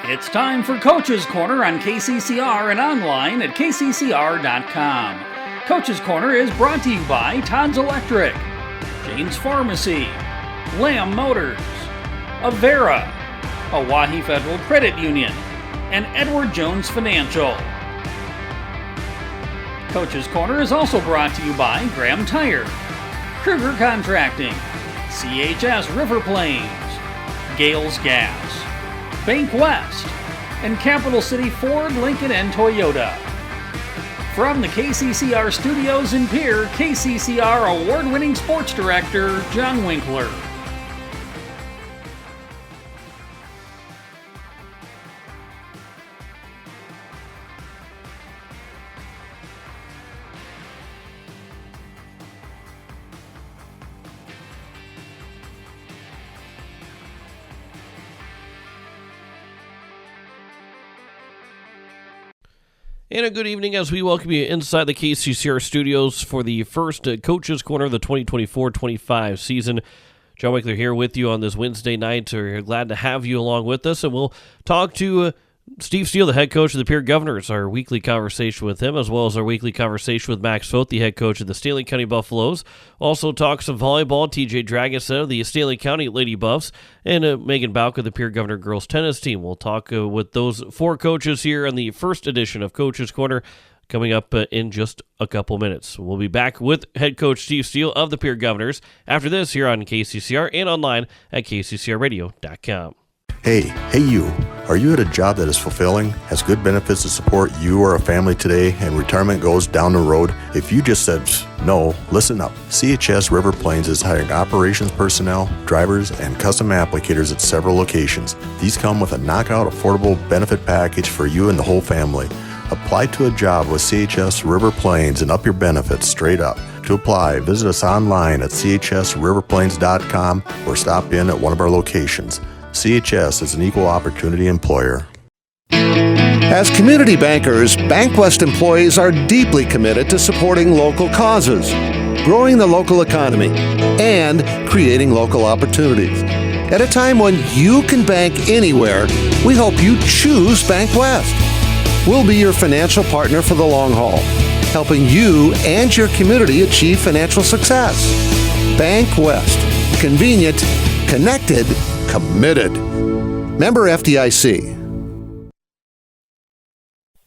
It's time for Coach's Corner on KCCR and online at kccr.com. Coach's Corner is brought to you by Todd's Electric, James Pharmacy, Lamb Motors, Avera, Hawaii Federal Credit Union, and Edward Jones Financial. Coach's Corner is also brought to you by Graham Tire, Kruger Contracting, CHS River Plains, Gales Gas, Bank West, and Capital City Ford, Lincoln, and Toyota. From the KCCR studios in Pierre, KCCR award-winning sports director John Winkler. And a good evening as we welcome you inside the KCCR studios for the first Coach's Corner of the 2024-25 season. John Winkler here with you on this Wednesday night. We're glad to have you along with us, and we'll talk to Steve Steele, the head coach of the Pierre Governors, our weekly conversation with him, as well as our weekly conversation with Max Foth, the head coach of the Stanley County Buffaloes. Also talk some volleyball, TJ Dragonson of the Stanley County Lady Buffs, and Megan Bauck of the Pierre Governor girls tennis team. We'll talk with those four coaches here on the first edition of Coach's Corner coming up in just a couple minutes. We'll be back with head coach Steve Steele of the Pierre Governors after this here on KCCR and online at kccrradio.com. Hey you. Are you at a job that is fulfilling, has good benefits to support you or a family today, and retirement goes down the road? If you just said no, listen up. CHS River Plains is hiring operations personnel, drivers, and custom applicators at several locations. These come with a knockout affordable benefit package for you and the whole family. Apply to a job with CHS River Plains and up your benefits straight up. To apply, visit us online at chsriverplains.com or stop in at one of our locations. CHS is an equal opportunity employer. As community bankers, BankWest employees are deeply committed to supporting local causes, growing the local economy, and creating local opportunities. At a time when you can bank anywhere, we hope you choose BankWest. We'll be your financial partner for the long haul, helping you and your community achieve financial success. BankWest. Convenient, connected, committed. Member FDIC.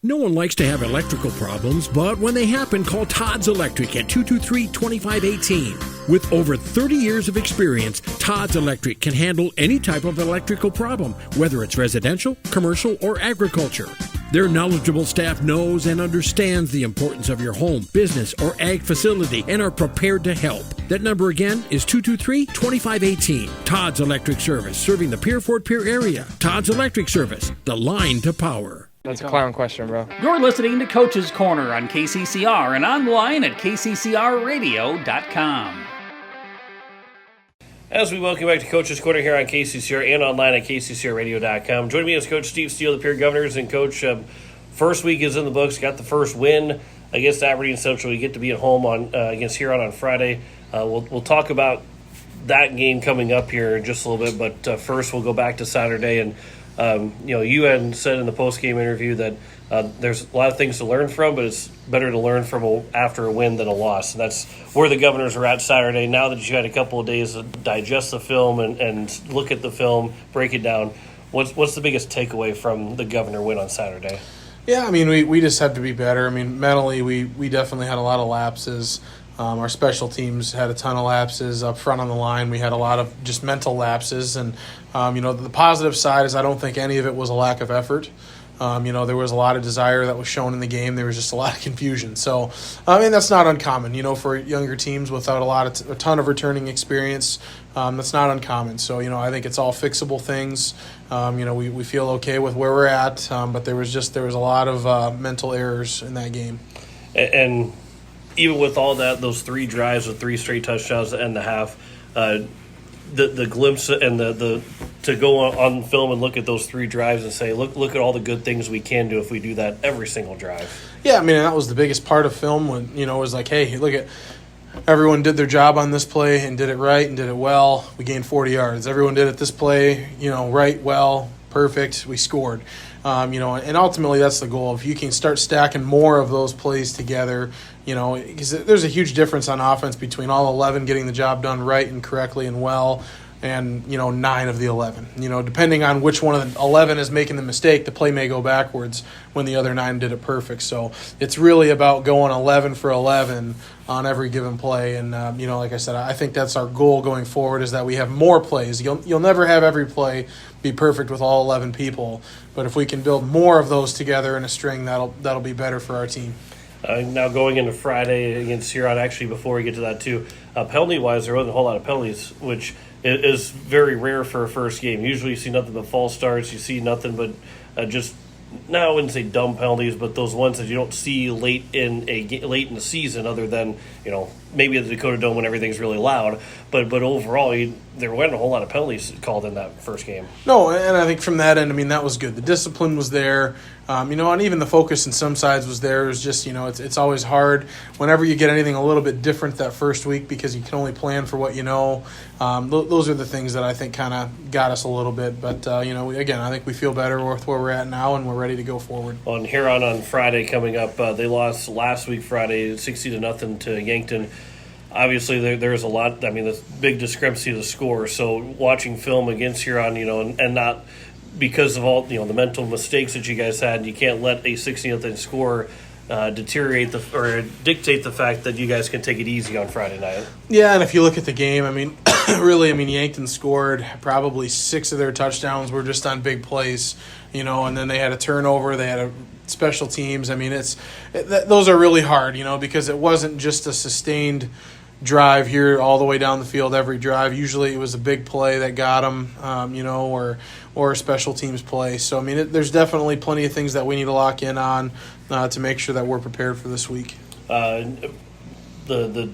No one likes to have electrical problems, but when they happen, call Todd's Electric at 223-2518. With over 30 years of experience, Todd's Electric can handle any type of electrical problem, whether it's residential, commercial, or agriculture. Their knowledgeable staff knows and understands the importance of your home, business, or ag facility and are prepared to help. That number again is 223-2518. Todd's Electric Service, serving the Pierre-Fort Pierre area. Todd's Electric Service, the line to power. That's a clown question, bro. You're listening to Coach's Corner on KCCR and online at kccrradio.com. As we welcome back to Coach's Corner here on KCCR and online at kccrradio.com. Joining me is Coach Steve Steele, the Pierre Governors. And Coach, first week is in the books. Got the first win against Aberdeen Central. You get to be at home against Huron on Friday. We'll talk about that game coming up here in just a little bit. But first, we'll go back to Saturday. And, you had said in the post-game interview that there's a lot of things to learn from, but it's better to learn from after a win than a loss. And that's where the Governors are at Saturday. Now that you had a couple of days to digest the film and look at the film, break it down, what's the biggest takeaway from the Governor win on Saturday? Yeah, I mean, we just have to be better. I mean, mentally, we definitely had a lot of lapses. Our special teams had a ton of lapses up front on the line. We had a lot of just mental lapses. And, the positive side is I don't think any of it was a lack of effort. There was a lot of desire that was shown in the game. There was just a lot of confusion. So, that's not uncommon, for younger teams without a ton of returning experience. That's not uncommon. So, I think it's all fixable things. We feel okay with where we're at, but there was a lot of mental errors in that game. And even with all that, those three drives with three straight touchdowns to end the half, the glimpse and the to go on film and look at those three drives and say, look at all the good things we can do if we do that every single drive. Yeah, I mean, that was the biggest part of film when, it was like, hey, look at everyone did their job on this play and did it right and did it well. We gained 40 yards. Everyone did it this play, right, well, perfect. We scored. And ultimately that's the goal. If you can start stacking more of those plays together, because there's a huge difference on offense between all 11 getting the job done right and correctly and well, and 9 of the 11. Depending on which one of the 11 is making the mistake, the play may go backwards when the other 9 did it perfect. So it's really about going 11 for 11 on every given play. And like I said, I think that's our goal going forward, is that we have more plays. You'll never have every play be perfect with all 11 people, but if we can build more of those together in a string, that'll be better for our team. Now going into Friday against Huron, actually before we get to that too, penalty-wise, there wasn't a whole lot of penalties, which is very rare for a first game. Usually you see nothing but false starts, you see nothing but just, now I wouldn't say dumb penalties, but those ones that you don't see late in the season, other than maybe at the Dakota Dome when everything's really loud. But overall, there weren't a whole lot of penalties called in that first game. No, and I think from that end, that was good. The discipline was there, and even the focus in some sides was there. It was just, it's always hard whenever you get anything a little bit different that first week, because you can only plan for what you know. Those are the things that I think kind of got us a little bit. But, I think we feel better with where we're at now, and we're ready to go forward. On Huron on Friday coming up, they lost last week Friday 60-0 to Yankton. Obviously, there's a lot. The big discrepancy to the score. So watching film against Huron, and not because of all the mental mistakes that you guys had, you can't let a 60-0 score dictate the fact that you guys can take it easy on Friday night. Yeah, and if you look at the game, Yankton scored probably 6 of their touchdowns were just on big plays, and then they had a turnover, they had a special teams. Those are really hard, because it wasn't just a sustained drive here all the way down the field every drive. Usually it was a big play that got them, or a special teams play. So, there's definitely plenty of things that we need to lock in on to make sure that we're prepared for this week. The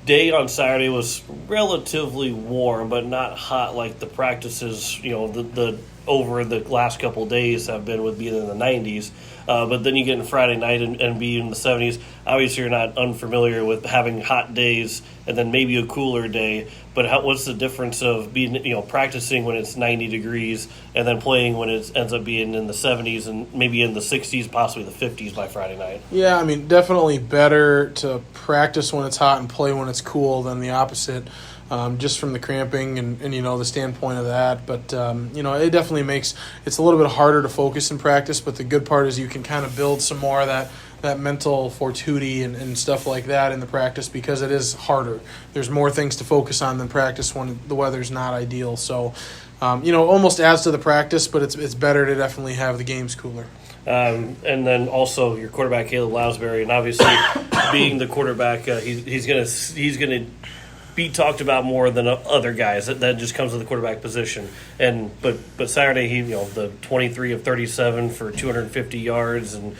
day on Saturday was relatively warm, but not hot like the practices, the over the last couple of days have been, with being in the 90s. But then you get in Friday night and be in the 70s. Obviously, you're not unfamiliar with having hot days and then maybe a cooler day. But what's the difference of being, practicing when it's 90 degrees and then playing when it ends up being in the 70s and maybe in the 60s, possibly the 50s by Friday night? Yeah, definitely better to practice when it's hot and play when it's cool than the opposite. Just from the cramping and the standpoint of that. But, it definitely makes it's a little bit harder to focus in practice, but the good part is you can kind of build some more of that mental fortitude and stuff like that in the practice, because it is harder. There's more things to focus on than practice when the weather's not ideal. So, almost adds to the practice, but it's better to definitely have the games cooler. And then also your quarterback, Caleb Lounsbury, and obviously being the quarterback, he's gonna be talked about more than other guys. That just comes with the quarterback position. But Saturday he the 23 of 37 for 250 yards, and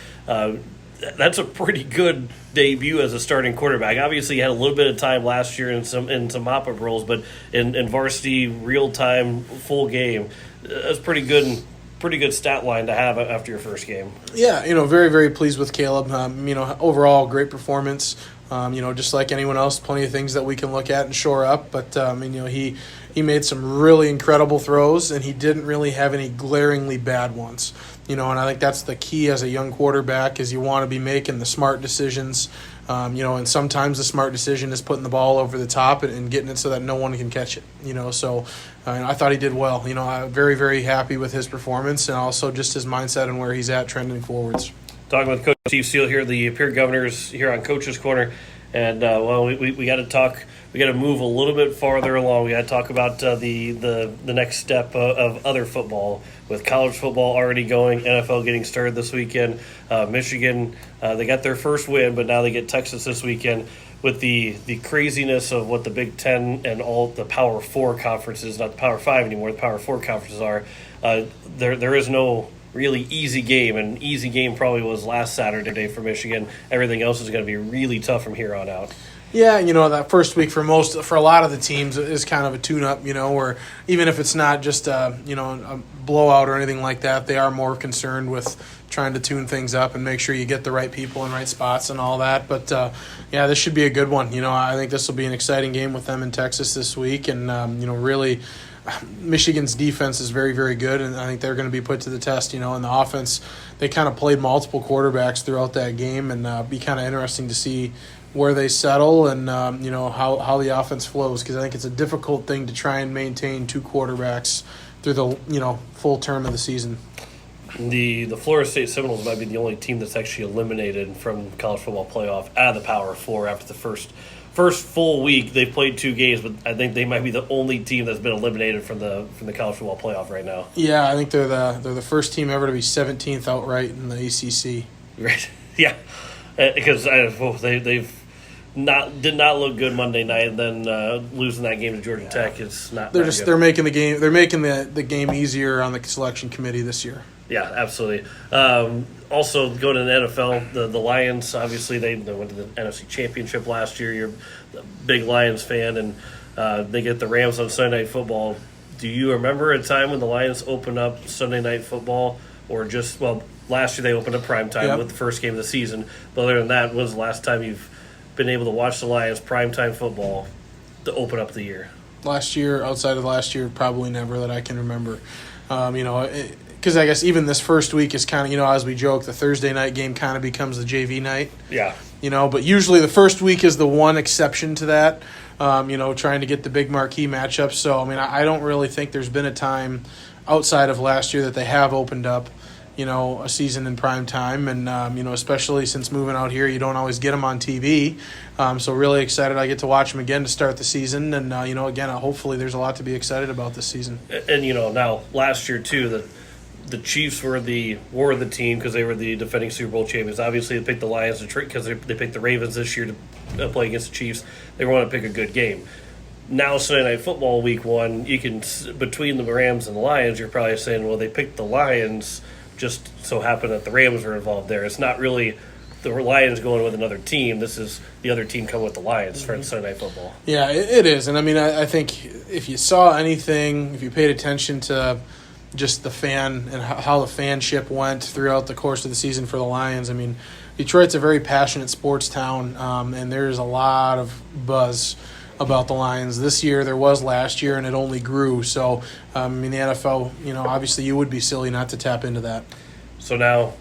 that's a pretty good debut as a starting quarterback. Obviously, he had a little bit of time last year in some mop-up roles, but in varsity, real-time, full game, that's pretty good. Pretty good stat line to have after your first game. Yeah, very, very pleased with Caleb. Overall, great performance. Just like anyone else, plenty of things that we can look at and shore up. But, he made some really incredible throws, and he didn't really have any glaringly bad ones. And I think that's the key as a young quarterback, is you want to be making the smart decisions. And sometimes the smart decision is putting the ball over the top and getting it so that no one can catch it. So I thought he did well. I'm very, very happy with his performance, and also just his mindset and where he's at trending forwards. Talking with Coach Steve Steele here, the Peer Governors here on Coach's Corner, and we got to talk. We got to move a little bit farther along. We got to talk about the next step of other football, with college football already going, NFL getting started this weekend. Michigan, they got their first win, but now they get Texas this weekend. With the craziness of what the Big Ten and all the Power 4 conferences, not the Power 5 anymore, the Power 4 conferences are, there is no really easy game. An easy game probably was last Saturday for Michigan. Everything else is going to be really tough from here on out. Yeah, that first week for a lot of the teams is kind of a tune-up, or even if it's not just a blowout or anything like that, they are more concerned with trying to tune things up and make sure you get the right people in right spots and all that. But, this should be a good one. I think this will be an exciting game with them in Texas this week, and, really Michigan's defense is very, very good, and I think they're going to be put to the test. And the offense, they kind of played multiple quarterbacks throughout that game, and be kind of interesting to see where they settle and how the offense flows, because I think it's a difficult thing to try and maintain two quarterbacks through the full term of the season. The Florida State Seminoles might be the only team that's actually eliminated from college football playoff out of the Power Four after the first full week. They've played 2 games, but I think they might be the only team that's been eliminated from the college football playoff right now. Yeah, I think they're the first team ever to be 17th outright in the ACC. Right. Yeah, because they've did not look good Monday night, and then losing that game to Georgia Tech is not. They're making the game. They're making the game easier on the selection committee this year. Yeah, absolutely. Also, going to the NFL, the Lions, obviously, they went to the NFC Championship last year. You're a big Lions fan, and they get the Rams on Sunday Night Football. Do you remember a time when the Lions opened up Sunday Night Football, or last year they opened up primetime with the first game of the season. But other than that, when was the last time you've been able to watch the Lions primetime football to open up the year? Last year, outside of last year, probably never that I can remember. Because I guess even this first week is kind of, as we joke, the Thursday night game kind of becomes the JV night. Yeah. But usually the first week is the one exception to that, trying to get the big marquee matchups. So, I don't really think there's been a time outside of last year that they have opened up, a season in prime time. And, especially since moving out here, you don't always get them on TV. So really excited I get to watch them again to start the season. And, again, hopefully there's a lot to be excited about this season. And, now last year, too, the Chiefs were the team because they were the defending Super Bowl champions. Obviously, they picked the Lions because they picked the Ravens this year to play against the Chiefs. They want to pick a good game. Now, Sunday Night Football, Week 1, you can between the Rams and the Lions, you're probably saying, well, they picked the Lions, just so happened that the Rams were involved there. It's not really the Lions going with another team. This is the other team coming with the Lions for Sunday Night Football. Yeah, it is. And I think if you saw anything, if you paid attention to just the fan and how the fanship went throughout the course of the season for the Lions. Detroit's a very passionate sports town, and there's a lot of buzz about the Lions this year. There was last year, and it only grew. So, the NFL, obviously you would be silly not to tap into that. So now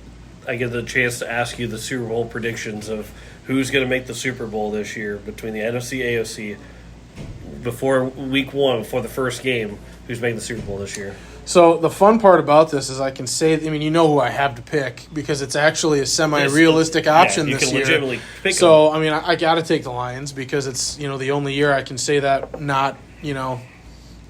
I get the chance to ask you the Super Bowl predictions of who's going to make the Super Bowl this year between the NFC, AFC. Before Week 1, before the first game, who's making the Super Bowl this year? So the fun part about this is I can say, who I have to pick because it's actually a semi-realistic option this year. You can legitimately pick them. I got to take the Lions because it's, the only year I can say that not,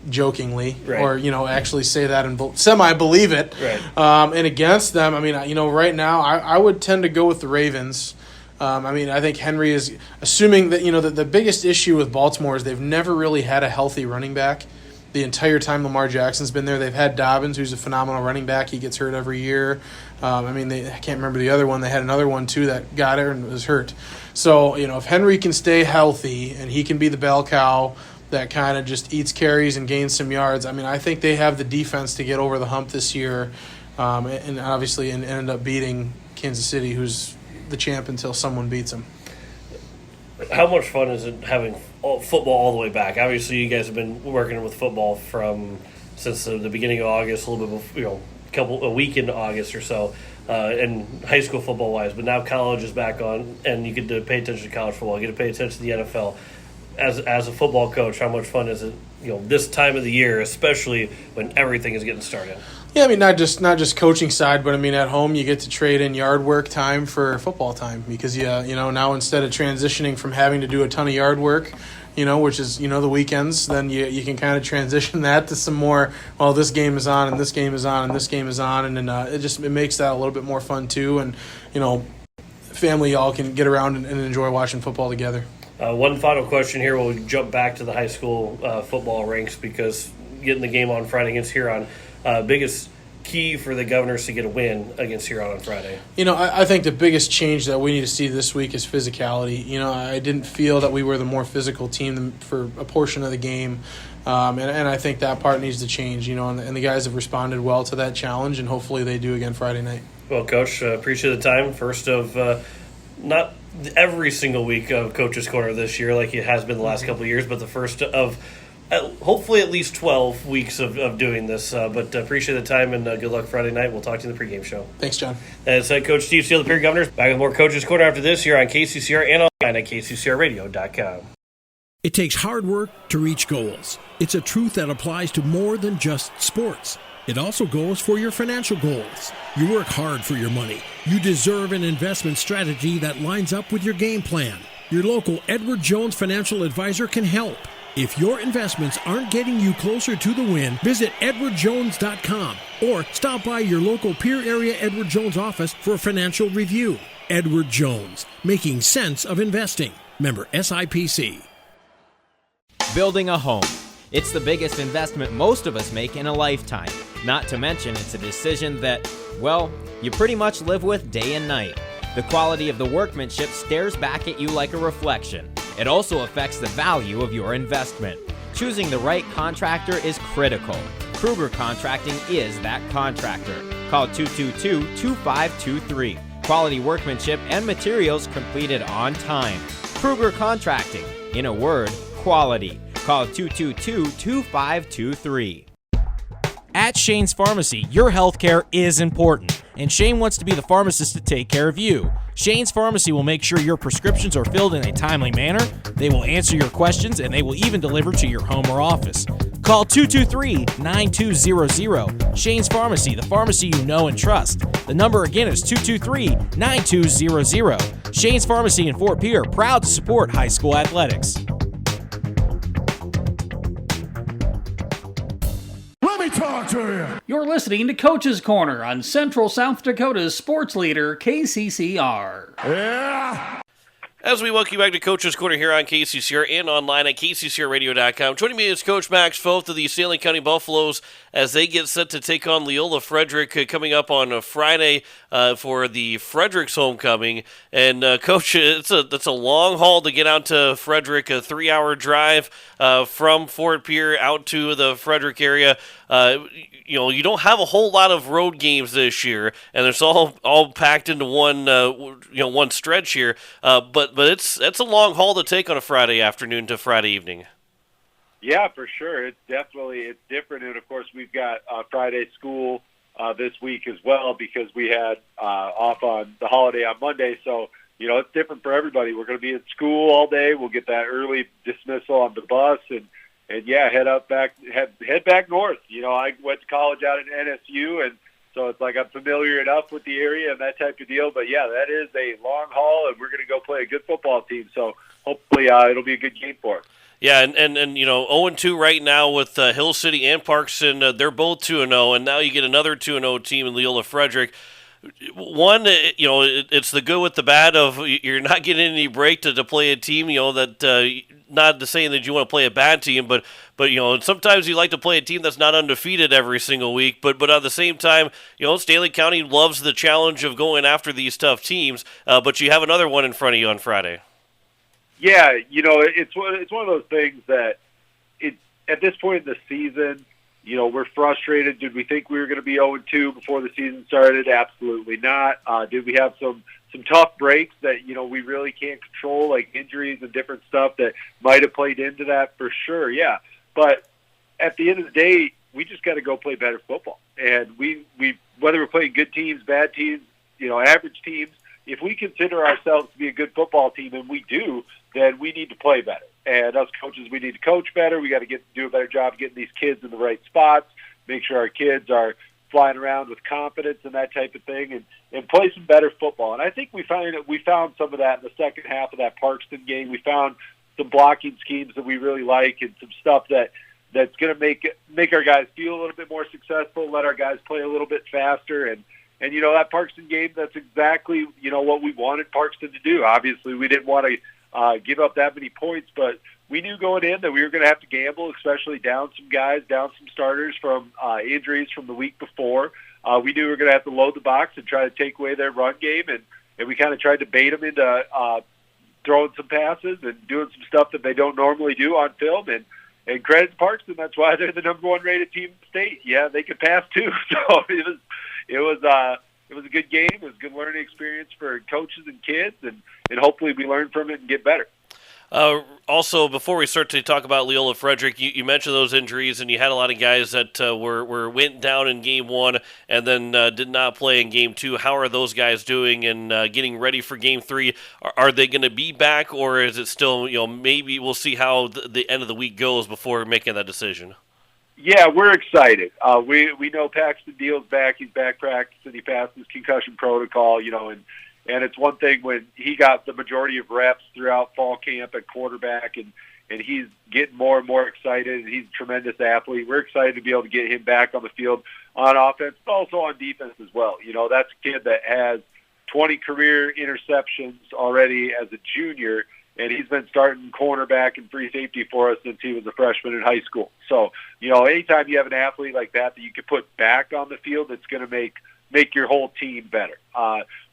jokingly or, actually say that and semi-believe it. Right. And against them, right now I would tend to go with the Ravens. I think Henry is assuming that, the biggest issue with Baltimore is they've never really had a healthy running back. The entire time Lamar Jackson's been there, they've had Dobbins, who's a phenomenal running back. He gets hurt every year. I can't remember the other one. They had another one, too, that got her and was hurt. So, if Henry can stay healthy and he can be the bell cow that kind of just eats carries and gains some yards, I think they have the defense to get over the hump this year and obviously end up beating Kansas City, who's the champ until someone beats them. How much fun is it having football all the way back? Obviously, you guys have been working with football since the beginning of August, a little bit, a week into August or so, and high school football wise. But now college is back on, and you get to pay attention to college football. You get to pay attention to the NFL. As a football coach, how much fun is it? This time of the year, especially when everything is getting started. Yeah, not just coaching side, but at home you get to trade in yard work time for football time because now instead of transitioning from having to do a ton of yard work, which is the weekends, then you can kind of transition that to some more. Well, this game is on, and this game is on, and this game is on, and then it makes that a little bit more fun too, and family all can get around and enjoy watching football together. One final question here. We'll jump back to the high school football ranks because getting the game on Friday against Huron. Biggest key for the Governors to get a win against Huron on Friday? I think the biggest change that we need to see this week is physicality. I didn't feel that we were the more physical team for a portion of the game, and I think that part needs to change. And the guys have responded well to that challenge, and hopefully they do again Friday night. Well, Coach, appreciate the time. First of not every single week of Coach's Corner this year like it has been the last couple of years, but the first of hopefully at least 12 weeks of doing this. But appreciate the time, and good luck Friday night. We'll talk to you in the pregame show. Thanks, John. That's head coach Steve Steele, the Pierre Governors. Back with more Coaches Corner after this here on KCCR and online at kccrradio.com. It takes hard work to reach goals. It's a truth that applies to more than just sports. It also goes for your financial goals. You work hard for your money. You deserve an investment strategy that lines up with your game plan. Your local Edward Jones financial advisor can help. If your investments aren't getting you closer to the win, visit edwardjones.com or stop by your local Pierre area Edward Jones office for a financial review. Edward Jones, making sense of investing. Member SIPC. Building a home. It's the biggest investment most of us make in a lifetime. Not to mention, it's a decision that, well, you pretty much live with day and night. The quality of the workmanship stares back at you like a reflection. It also affects the value of your investment. Choosing the right contractor is critical. Kruger Contracting is that contractor. Call 222-2523. Quality workmanship and materials completed on time. Kruger Contracting. In a word, quality. Call 222-2523. At Shane's Pharmacy, your healthcare is important, and Shane wants to be the pharmacist to take care of you. Shane's Pharmacy will make sure your prescriptions are filled in a timely manner, they will answer your questions, and they will even deliver to your home or office. Call 223-9200. Shane's Pharmacy, the pharmacy you know and trust. The number again is 223-9200. Shane's Pharmacy in Fort Pierre, proud to support high school athletics. Talk to you. You're listening to Coach's Corner on Central South Dakota's sports leader, KCCR. Yeah. As we welcome you back to Coach's Corner here on KCCR and online at kccrradio.com. Joining me is Coach Max Foth of the Stanley County Buffaloes as they get set to take on Leola Frederick coming up on a Friday for the Frederick's homecoming. And Coach, it's a long haul to get out to Frederick, a 3-hour drive from Fort Pierre out to the Frederick area. You don't have a whole lot of road games this year, and it's all packed into one stretch here. But it's a long haul to take on a Friday afternoon to Friday evening. Yeah, for sure. It's different, and of course we've got Friday school this week as well because we had off on the holiday on Monday. So it's different for everybody. We're going to be in school all day. We'll get that early dismissal on the bus and head back north. I went to college out at NSU, and so it's like I'm familiar enough with the area and that type of deal. But yeah, that is a long haul, and we're going to go play a good football team. So hopefully it'll be a good game for us. Yeah, and 0-2 right now with Hill City and Parkston. They're both 2-0, and now you get another 2-0 team in Leola Frederick. One, it's the good with the bad of you're not getting any break to play a team, that not to saying that you want to play a bad team, but sometimes you like to play a team that's not undefeated every single week. But at the same time, Stanley County loves the challenge of going after these tough teams. But you have another one in front of you on Friday. Yeah, it's one of those things that at this point in the season, we're frustrated. Did we think we were going to be 0-2 before the season started? Absolutely not. Did we have some tough breaks that, we really can't control, like injuries and different stuff that might have played into that? For sure, yeah. But at the end of the day, we just got to go play better football. And we whether we're playing good teams, bad teams, average teams, if we consider ourselves to be a good football team, and we do, then we need to play better. And us coaches, we need to coach better. We got to do a better job of getting these kids in the right spots, make sure our kids are flying around with confidence and that type of thing, and play some better football. And I think we found some of that in the second half of that Parkston game. We found some blocking schemes that we really like and some stuff that's going to make our guys feel a little bit more successful, let our guys play a little bit faster. And that Parkston game, that's exactly, what we wanted Parkston to do. Obviously, we didn't want to give up that many points, but we knew going in that we were going to have to gamble, especially down some guys, down some starters from injuries from the week before. We knew we were going to have to load the box and try to take away their run game, and we kind of tried to bait them into throwing some passes and doing some stuff that they don't normally do on film. And credit to Parkston, that's why they're the number 1 rated team in the state. Yeah, they could pass too. So it was a good game. It was a good learning experience for coaches and kids, and hopefully we learn from it and get better. Also, before we start to talk about Leola Frederick, you mentioned those injuries, and you had a lot of guys that went down in Game 1 and then did not play in Game 2. How are those guys doing and getting ready for Game 3? Are they going to be back, or is it still, maybe we'll see how the end of the week goes before making that decision? Yeah, we're excited. We know Paxton Deal's back. He's back practicing. He passed his concussion protocol, and it's one thing when he got the majority of reps throughout fall camp at quarterback, and he's getting more and more excited, and he's a tremendous athlete. We're excited to be able to get him back on the field on offense, but also on defense as well. That's a kid that has 20 career interceptions already as a junior, and he's been starting cornerback and free safety for us since he was a freshman in high school. So, anytime you have an athlete like that you can put back on the field, it's going to make your whole team better.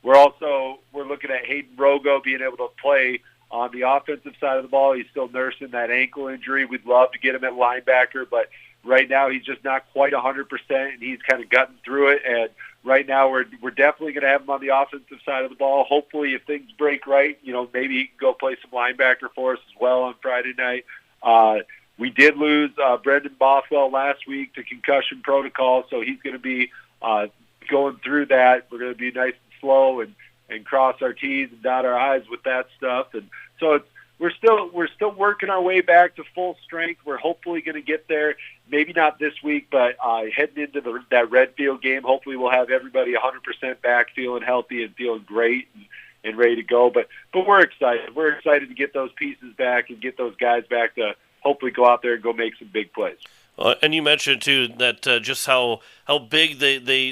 We're looking at Hayden Rogo being able to play on the offensive side of the ball. He's still nursing that ankle injury. We'd love to get him at linebacker, but right now he's just not quite 100%, and he's kind of gutting through it. And right now we're definitely going to have him on the offensive side of the ball. Hopefully, if things break right, maybe he can go play some linebacker for us as well on Friday night. We did lose Brendan Bothwell last week to concussion protocol, so he's going to be going through that. We're going to be nice and slow and cross our T's and dot our I's with that stuff. And so we're still working our way back to full strength. We're hopefully going to get there. Maybe not this week, but heading into that Redfield game, hopefully we'll have everybody 100% back, feeling healthy and feeling great and ready to go. But we're excited. We're excited to get those pieces back and get those guys back to hopefully go out there and go make some big plays. And you mentioned too that just how big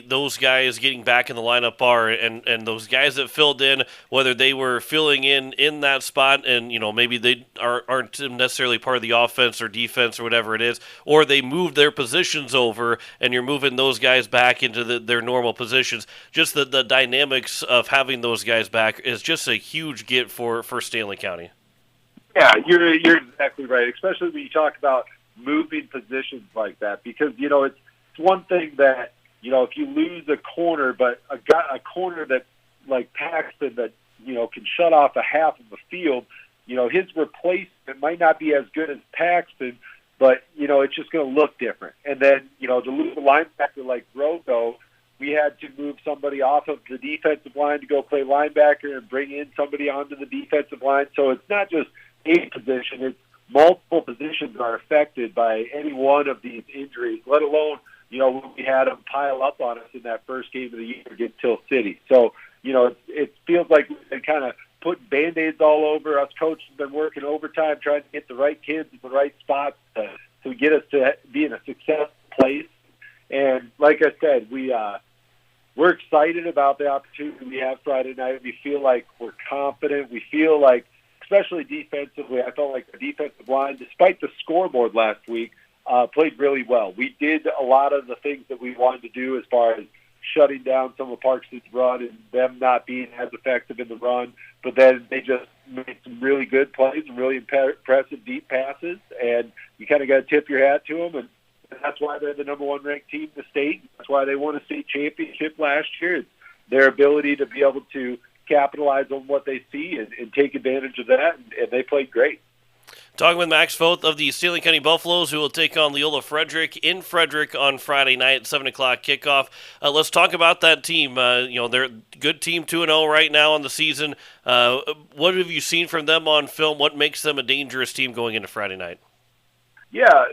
those guys getting back in the lineup are, and those guys that filled in, whether they were filling in that spot, and maybe they aren't necessarily part of the offense or defense or whatever it is, or they moved their positions over, and you're moving those guys back into their normal positions. Just the dynamics of having those guys back is just a huge get for Stanley County. Yeah, you're exactly right, especially when you talk about moving positions like that, because it's one thing that if you lose a corner, but a corner that like Paxton that can shut off a half of the field, his replacement might not be as good as Paxton, but it's just going to look different. And then to lose a linebacker like Rogo, we had to move somebody off of the defensive line to go play linebacker and bring in somebody onto the defensive line. So it's not just a position; it's multiple positions are affected by any one of these injuries, let alone, when we had them pile up on us in that first game of the year against Hill City. So, it feels like we've been kind of putting Band-Aids all over. Us coaches have been working overtime trying to get the right kids in the right spots to get us to be in a successful place. And like I said, we're excited about the opportunity we have Friday night. We feel like we're confident. We feel like, especially defensively, I felt like the defensive line, despite the scoreboard last week, played really well. We did a lot of the things that we wanted to do as far as shutting down some of Parks' run and them not being as effective in the run, but then they just made some really good plays and really impressive deep passes, and you kind of got to tip your hat to them, and that's why they're the number one ranked team in the state. That's why they won a state championship last year. It's their ability to be able to capitalize on what they see and take advantage of that, and they played great. Talking with Max Foth of the Stanley County Buffaloes, who will take on Leola Frederick in Frederick on Friday night at 7 o'clock kickoff. Let's talk about that team. They're a good team, 2-0 right now on the season. What have you seen from them on film? What makes them a dangerous team going into Friday night? Yeah,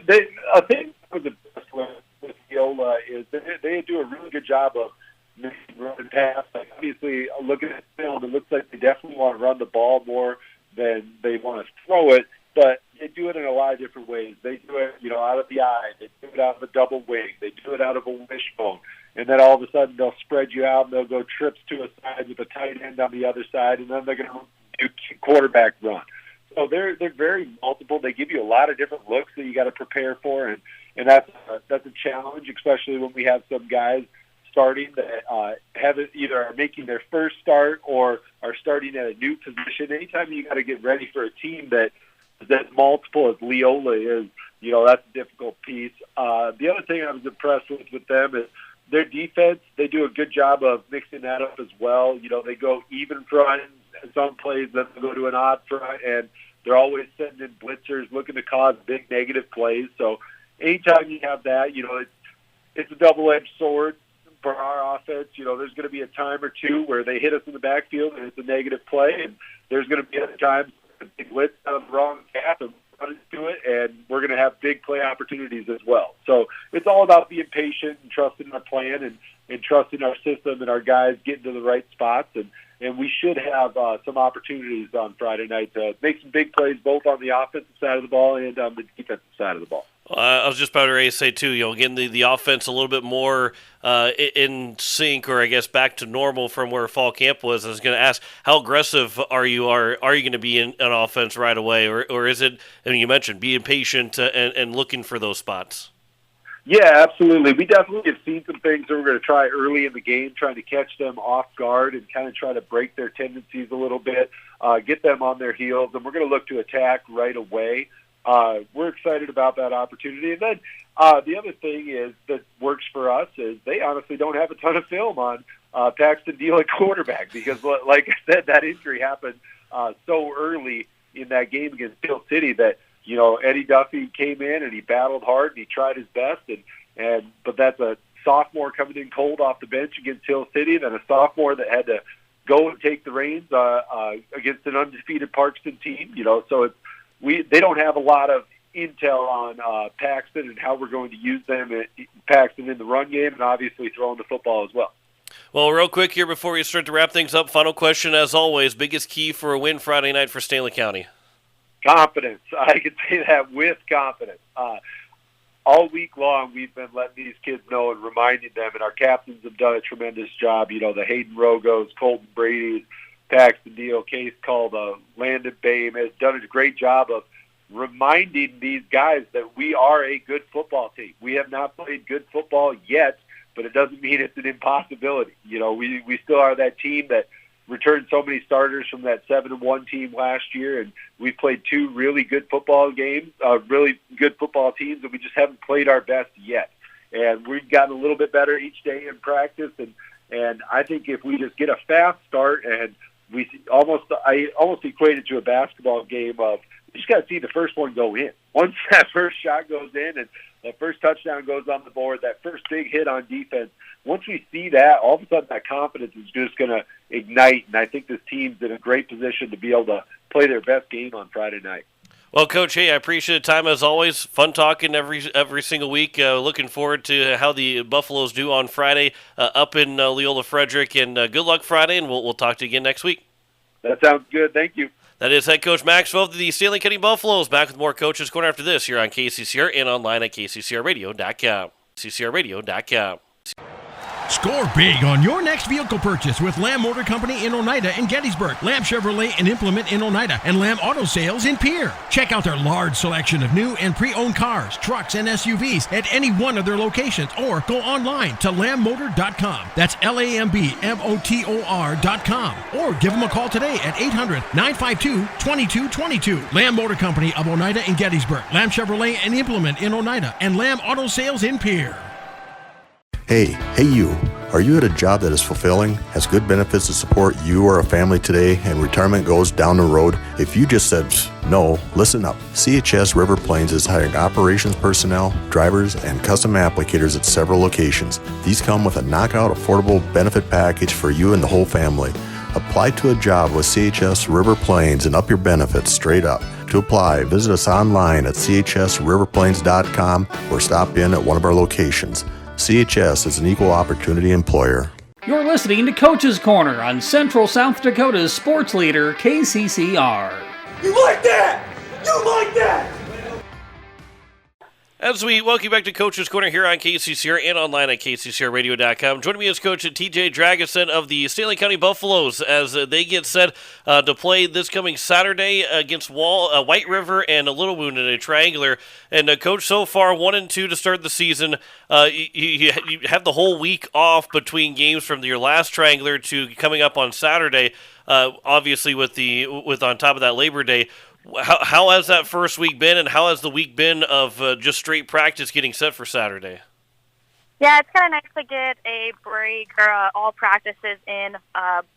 I think the best way with Leola is they do a really good job of run and pass. Like, obviously, looking at film, it looks like they definitely want to run the ball more than they want to throw it, but they do it in a lot of different ways. They do it, out of the eye. They do it out of a double wing. They do it out of a wishbone. And then all of a sudden they'll spread you out and they'll go trips to a side with a tight end on the other side, and then they're going to do quarterback run. So they're very multiple. They give you a lot of different looks that you got to prepare for, and that's a challenge, especially when we have some guys starting that either are making their first start or are starting at a new position. Anytime you got to get ready for a team that multiple as Leola is, that's a difficult piece. The other thing I was impressed with them is their defense. They do a good job of mixing that up as well. They go even front in some plays, then they go to an odd front, and They're always sending in blitzers, looking to cause big negative plays. So anytime you have that, it's a double-edged sword for our offense. There's going to be a time or two where they hit us in the backfield and it's a negative play, and there's going to be other times they blitz out of the wrong path and run into it, and we're going to have big play opportunities as well. So it's all about being patient and trusting our plan and trusting our system and our guys getting to the right spots. And we should have some opportunities on Friday night to make some big plays both on the offensive side of the ball and on the defensive side of the ball. I was just about ready to say, too, getting the offense a little bit more in sync, or I guess back to normal from where fall camp was. I was going to ask, how aggressive are you? Are you going to be in an offense right away? Or is it, you mentioned, being patient and looking for those spots? Yeah, absolutely. We definitely have seen some things that we're going to try early in the game, trying to catch them off guard and kind of try to break their tendencies a little bit, get them on their heels, and we're going to look to attack right away. We're excited about that opportunity. And then the other thing is that works for us is they honestly don't have a ton of film on Paxton Deal at quarterback because, like I said, that injury happened so early in that game against Hill City that, Eddie Duffy came in and he battled hard and he tried his best. But that's a sophomore coming in cold off the bench against Hill City, and then a sophomore that had to go and take the reins against an undefeated Parkston team. So they don't have a lot of intel on Paxton and how we're going to use them, Paxton in the run game, and obviously throwing the football as well. Well, real quick here before we start to wrap things up, final question as always, biggest key for a win Friday night for Stanley County? Confidence. I can say that with confidence. All week long, we've been letting these kids know and reminding them, and our captains have done a tremendous job. The Hayden Rogos, Colton Brady's, Paxton Deal, Case called Landon Bame has done a great job of reminding these guys that we are a good football team. We have not played good football yet, but it doesn't mean it's an impossibility. We still are that team that returned so many starters from that 7-1 team last year, and we've played two really good football games, really good football teams, and we just haven't played our best yet. And we've gotten a little bit better each day in practice, and I think if we just get a fast start and I almost equate it to a basketball game of you just got to see the first one go in. Once that first shot goes in and that first touchdown goes on the board, that first big hit on defense, once we see that, all of a sudden that confidence is just going to ignite, and I think this team's in a great position to be able to play their best game on Friday night. Well, Coach, I appreciate the time as always. Fun talking every single week. Looking forward to how the Buffaloes do on Friday up in Leola Frederick, and good luck Friday, and we'll talk to you again next week. That sounds good. Thank you. That is head coach Max Vogt of the Stanley County Buffaloes. Back with more Coaches Corner after this here on KCCR and online at kccrradio.com. kccrradio.com. Score big on your next vehicle purchase with Lamb Motor Company in Oneida and Gettysburg, Lamb Chevrolet and Implement in Oneida, and Lamb Auto Sales in Pierre. Check out their large selection of new and pre-owned cars, trucks, and SUVs at any one of their locations, or go online to lambmotor.com. That's LAMBMOTOR.com. Or give them a call today at 800-952-2222. Lamb Motor Company of Oneida and Gettysburg, Lamb Chevrolet and Implement in Oneida, and Lamb Auto Sales in Pierre. Hey you. Are you at a job that is fulfilling, has good benefits to support you or a family today, and retirement goes down the road? If you just said no, listen up. CHS River Plains is hiring operations personnel, drivers, and custom applicators at several locations. These come with a knockout affordable benefit package for you and the whole family. Apply to a job with CHS River Plains and up your benefits straight up. To apply, visit us online at chsriverplains.com or stop in at one of our locations. CHS is an equal opportunity employer. You're listening to Coach's Corner on Central South Dakota's sports leader, KCCR. You like that? You like that? As we welcome you back to Coach's Corner here on KCCR and online at kccrradio.com. Joining me is Coach TJ Dragosin of the Stanley County Buffaloes as they get set to play this coming Saturday against White River and Little Wound in a triangular. And Coach, so far 1-2 to start the season. You have the whole week off between games from your last triangular to coming up on Saturday. Obviously, with on top of that Labor Day. How has that first week been, and how has the week been of just straight practice getting set for Saturday? Yeah, it's kind of nice to get a break or all practices in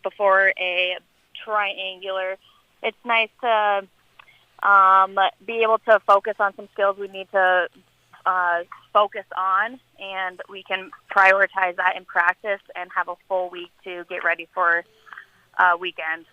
before a triangular. It's nice to be able to focus on some skills we need to focus on, and we can prioritize that in practice and have a full week to get ready for weekend.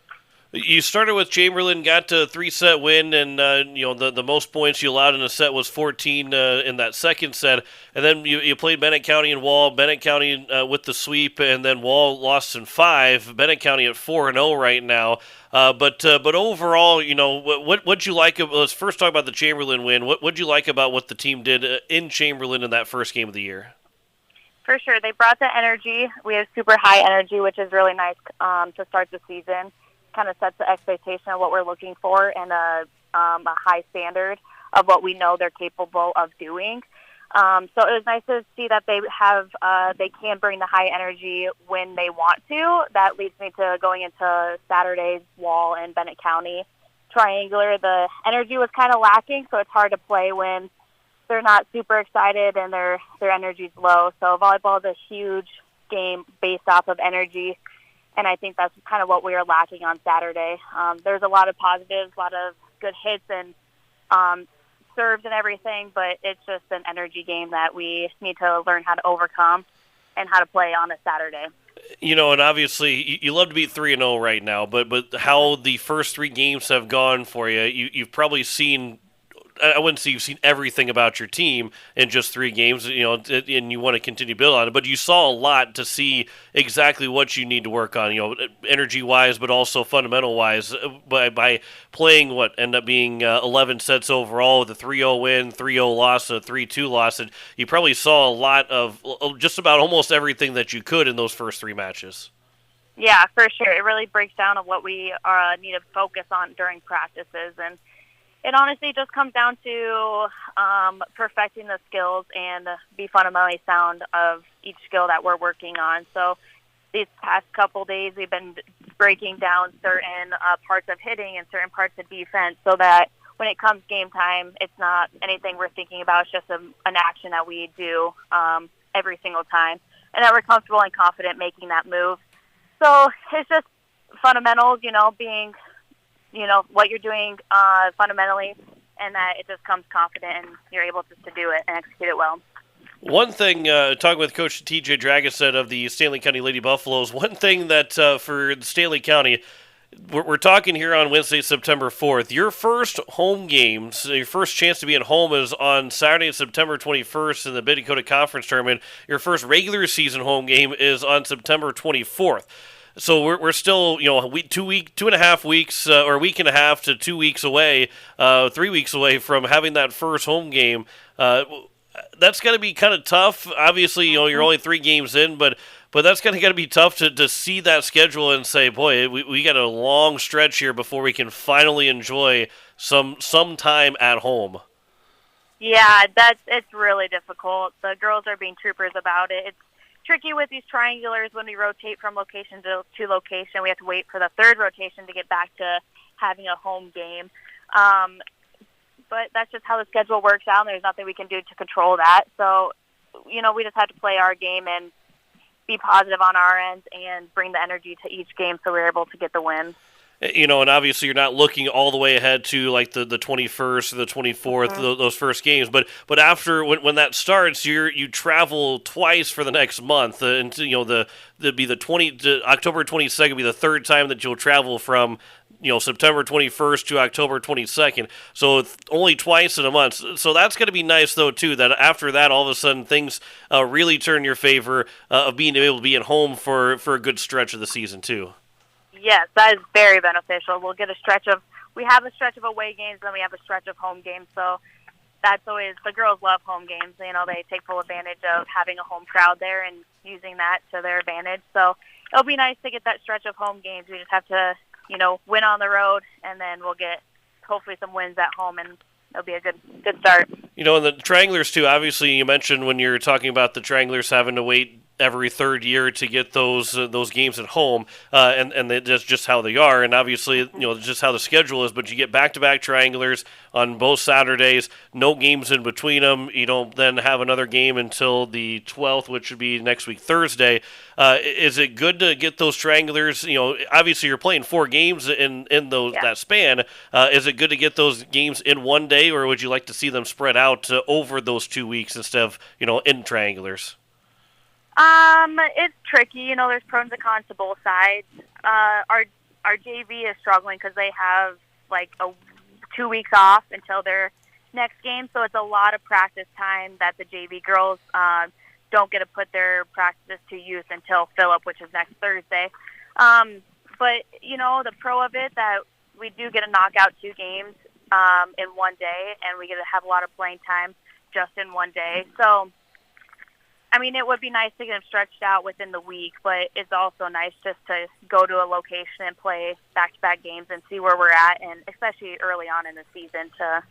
You started with Chamberlain, got to a 3-set win, and the most points you allowed in a set was 14 in that second set. And then you played Bennett County and Wall. Bennett County with the sweep, and then Wall lost in 5. Bennett County at 4-0 right now. But overall, what'd you like? Let's first talk about the Chamberlain win. What'd you like about what the team did in Chamberlain in that first game of the year? For sure, they brought the energy. We have super high energy, which is really nice to start the season. Kind of sets the expectation of what we're looking for and a high standard of what we know they're capable of doing. So it was nice to see that they can bring the high energy when they want to. That leads me to going into Saturday's Wall and Bennett County triangular. The energy was kind of lacking, so it's hard to play when they're not super excited and their energy's low. So volleyball is a huge game based off of energy. And I think that's kind of what we were lacking on Saturday. There's a lot of positives, a lot of good hits and serves and everything, but it's just an energy game that we need to learn how to overcome and how to play on a Saturday. And obviously you love to beat 3-0 right now, but how the first 3 games have gone for you, you've probably seen. I wouldn't say you've seen everything about your team in just 3 games, and you want to continue to build on it, but you saw a lot to see exactly what you need to work on, energy-wise, but also fundamental-wise, by playing what ended up being 11 sets overall with a 3-0 win, 3-0 loss, a 3-2 loss, and you probably saw a lot of just about almost everything that you could in those first 3 matches. Yeah, for sure. It really breaks down on what we need to focus on during practices, and it honestly just comes down to perfecting the skills and be fundamentally sound of each skill that we're working on. So these past couple days, we've been breaking down certain parts of hitting and certain parts of defense so that when it comes game time, it's not anything we're thinking about. It's just an action that we do every single time, and that we're comfortable and confident making that move. So it's just fundamentals, being what you're doing fundamentally, and that it just comes confident and you're able to do it and execute it well. One thing, talking with Coach TJ Dragoset of the Stanley County Lady Buffaloes, one thing that for Stanley County, we're talking here on Wednesday, September 4th. Your first home games, your first chance to be at home is on Saturday, September 21st in the Mid-Dakota Conference Tournament. Your first regular season home game is on September 24th. So we're still, 2.5 weeks or a week and a half to 2 weeks away, 3 weeks away from having that first home game. That's going to be kind of tough. Obviously, you're only 3 games in, but that's going to be tough to see that schedule and say, boy, we got a long stretch here before we can finally enjoy some time at home. Yeah, it's really difficult. The girls are being troopers about it. It's tricky with these triangulars when we rotate from location to location. We have to wait for the 3rd rotation to get back to having a home game. But that's just how the schedule works out, and there's nothing we can do to control that. So, we just have to play our game and be positive on our end and bring the energy to each game so we're able to get the win. And obviously you're not looking all the way ahead to like the 21st or the 24th, those first games. But after when that starts, you travel twice for the next month, and October 22nd will be the 3rd time that you'll travel from September 21st to October 22nd. So only twice in a month. So that's going to be nice though too. That after that, all of a sudden things really turn in your favor of being able to be at home for a good stretch of the season too. Yes, that is very beneficial. We have a stretch of away games, and then we have a stretch of home games. So that's always, the girls love home games. They take full advantage of having a home crowd there and using that to their advantage. So it'll be nice to get that stretch of home games. We just have to, win on the road, and then we'll get hopefully some wins at home, and it'll be a good start. And the triangulars too, obviously you mentioned when you're talking about the triangulars having to wait every third year to get those games at home, and that's just how they are. And obviously, just how the schedule is. But you get back-to-back triangulars on both Saturdays, no games in between them. You don't then have another game until the 12th, which would be next week Thursday. Is it good to get those triangulars? Obviously you're playing 4 games in that span. Is it good to get those games in one day, or would you like to see them spread out over those 2 weeks instead of in triangulars? It's tricky. There's pros and cons to both sides. Our JV is struggling because they have 2 weeks off until their next game, so it's a lot of practice time that the JV girls don't get to put their practices to use until Phillip, which is next Thursday. But the pro of it, that we do get to knock out 2 games in one day, and we get to have a lot of playing time just in one day. So, it would be nice to get them stretched out within the week, but it's also nice just to go to a location and play back-to-back games and see where we're at, and especially early on in the season to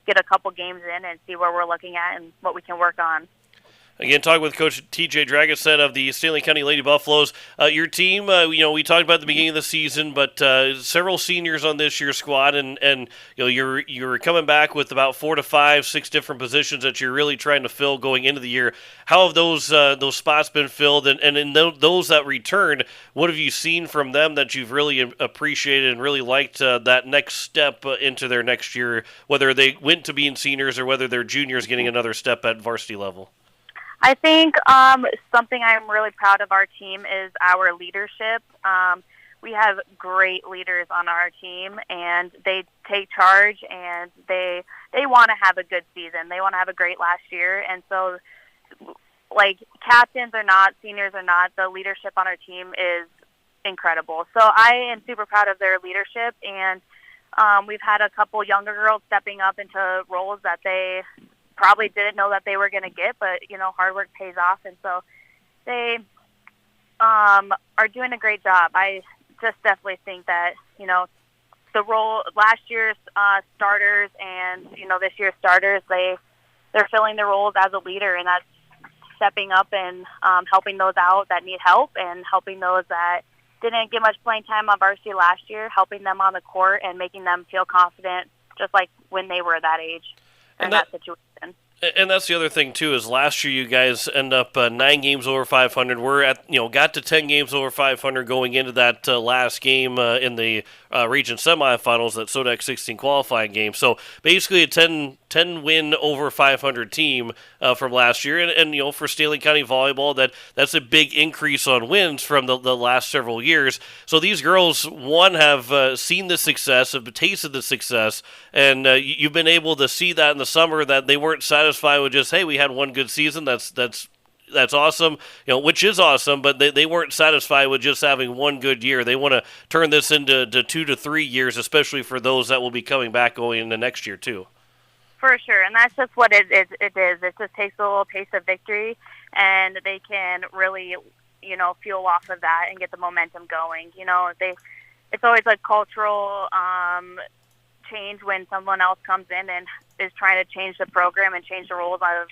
get a couple games in and see where we're looking at and what we can work on. Again, talking with Coach TJ Dragoset of the Stanley County Lady Buffaloes. Your team, we talked about at the beginning of the season, but several seniors on this year's squad, and you're coming back with about 4 to 5, 6 different positions that you're really trying to fill going into the year. How have those spots been filled, and in those that returned, what have you seen from them that you've really appreciated and really liked that next step into their next year, whether they went to being seniors or whether they're juniors getting another step at varsity level? I think something I'm really proud of our team is our leadership. We have great leaders on our team, and they take charge, and they want to have a good season. They want to have a great last year, and so captains or not, seniors or not, the leadership on our team is incredible. So I am super proud of their leadership, and we've had a couple younger girls stepping up into roles that they probably didn't know that they were going to get, but hard work pays off, and so they are doing a great job. I just definitely think that the role last year's starters and this year's starters, they're filling their roles as a leader, and that's stepping up and helping those out that need help, and helping those that didn't get much playing time on varsity last year, helping them on the court and making them feel confident, just like when they were that age and that situation. And that's the other thing too, is last year you guys end up 9 games over 500. We're at got to 10 games over 500 going into that last game in the region semifinals, that SODAC 16 qualifying game. So basically a 10 win over 500 team from last year, and for Stanley County volleyball, that's a big increase on wins from the last several years. So these girls, one, have seen the success, have tasted the success, and you've been able to see that in the summer, that they weren't satisfied with just, hey, we had one good season, that's awesome, which is awesome, but they weren't satisfied with just having one good year. They want to turn this into 2 to 3 years, especially for those that will be coming back going into next year too. For sure, and that's just what it is. It just takes a little taste of victory, and they can really, fuel off of that and get the momentum going. It's always a cultural change when someone else comes in and is trying to change the program and change the roles of